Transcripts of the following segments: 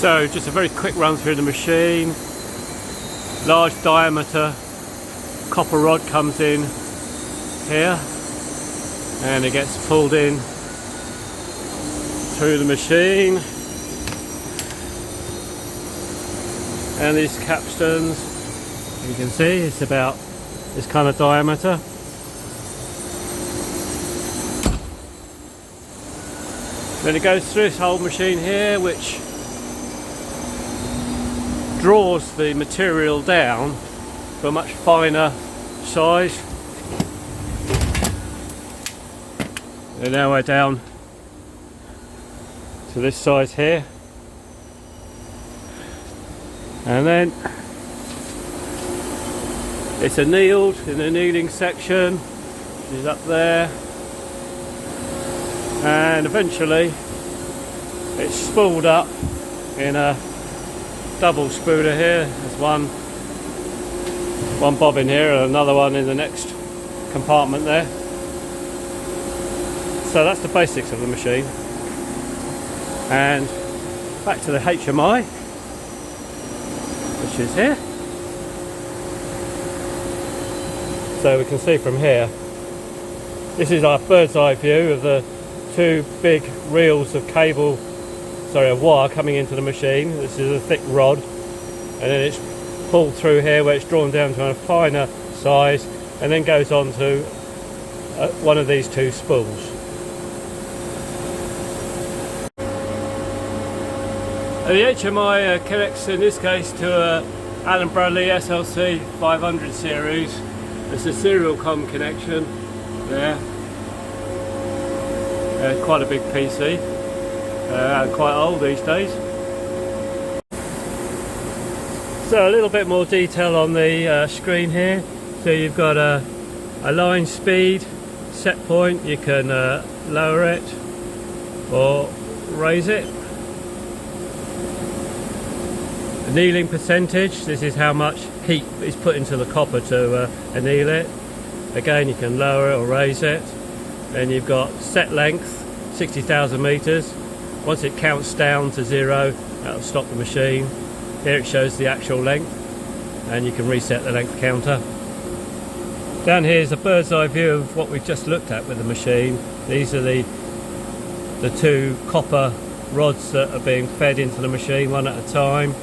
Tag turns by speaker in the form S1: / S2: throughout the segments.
S1: So just a very quick run through the machine. Large diameter copper rod comes in here and it gets pulled in through the machine, and these capstans, you can see it's about this kind of diameter. Then it goes through this whole machine here, which draws the material down to a much finer size. And now we're down to this size here, and then it's annealed in the annealing section, which is up there, and eventually it's spooled up in a double spooler here. There's one bobbin here and another one in the next compartment there. So that's the basics of the machine. And back to the HMI, which is here. So we can see from here, this is our bird's eye view of the two big reels of of wire coming into the machine. This is a thick rod, and then it's pulled through here where it's drawn down to a finer size, and then goes on to one of these two spools. The HMI connects in this case to a Allen Bradley SLC 500 series. It's a serial com connection there. Quite a big PC, quite old these days. So a little bit more detail on the screen here. So you've got a line speed set point. You can lower it or raise it. Annealing percentage, this is how much heat is put into the copper to anneal it. Again, you can lower it or raise it. Then you've got set length, 60,000 meters. Once it counts down to 0, that'll stop the machine. Here it shows the actual length, and you can reset the length counter. Down here is a bird's eye view of what we've just looked at with the machine. These are the two copper rods that are being fed into the machine one at a time.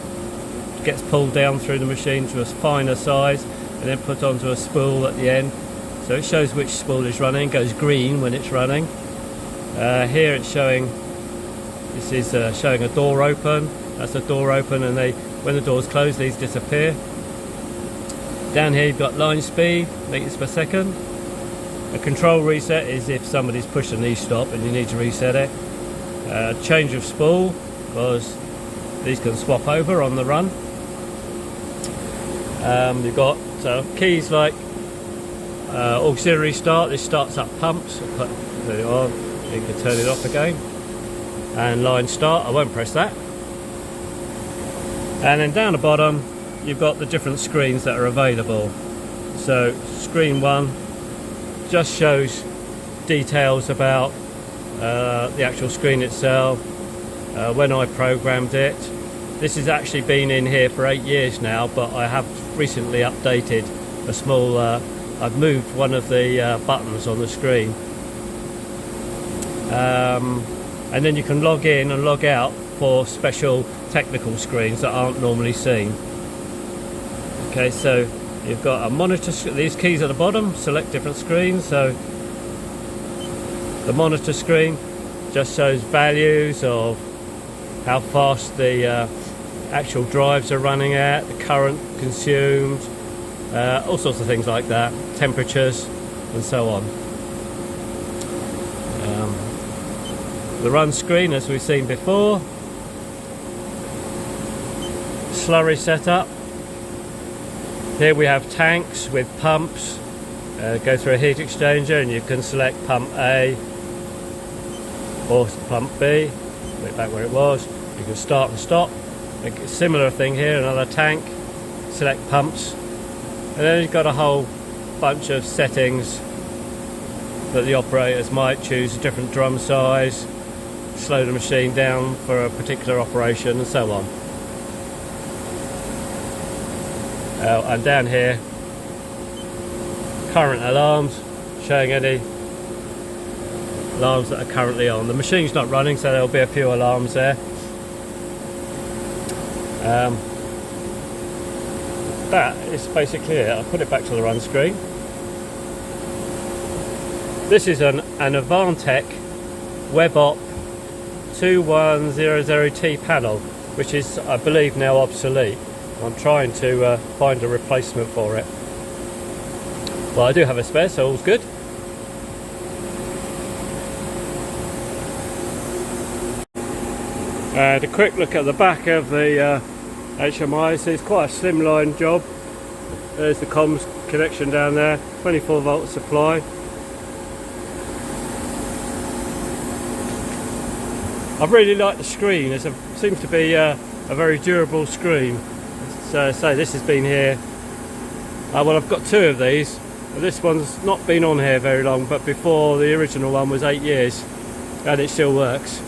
S1: It gets pulled down through the machine to a finer size and then put onto a spool at the end. So it shows which spool is running, goes green when it's running. Here it's showing, this is showing a door open. That's a door open, and when the doors close, these disappear. Down here you've got line speed, meters per second. A control reset is if somebody's pushed a knee stop and you need to reset it. Change of spool, because these can swap over on the run. You've got keys like auxiliary start. This starts up pumps. Put it on, you can turn it off again. And line start, I won't press that. And then down the bottom you've got the different screens that are available. So screen 1 just shows details about the actual screen itself, when I programmed it. This has actually been in here for 8 years now, but I have recently updated a small, I've moved one of the buttons on the screen. And then you can log in and log out for special technical screens that aren't normally seen. Okay, so you've got a monitor, these keys at the bottom select different screens. So the monitor screen just shows values of how fast the actual drives are running at, the current consumed, all sorts of things like that, temperatures and so on. The run screen, as we've seen before, slurry setup. Here we have tanks with pumps, go through a heat exchanger, and you can select pump A or pump B, put it back where it was. You can start and stop. A similar thing here, another tank, select pumps, and then you've got a whole bunch of settings that the operators might choose: a different drum size, slow the machine down for a particular operation, and so on. And down here, current alarms, showing any alarms that are currently on. The machine's not running, so there'll be a few alarms there. That is basically it. I'll put it back to the run screen. This is an Avantec WebOp 2100T panel, which is, I believe, now obsolete. I'm trying to find a replacement for it. Well, I do have a spare, so all's good. And a quick look at the back of the HMI. So it's quite a slimline job. There's the comms connection down there, 24 volt supply. I really like the screen. It seems to be a very durable screen. So this has been here. Well, I've got two of these. This one's not been on here very long, but before the original one was 8 years, and it still works.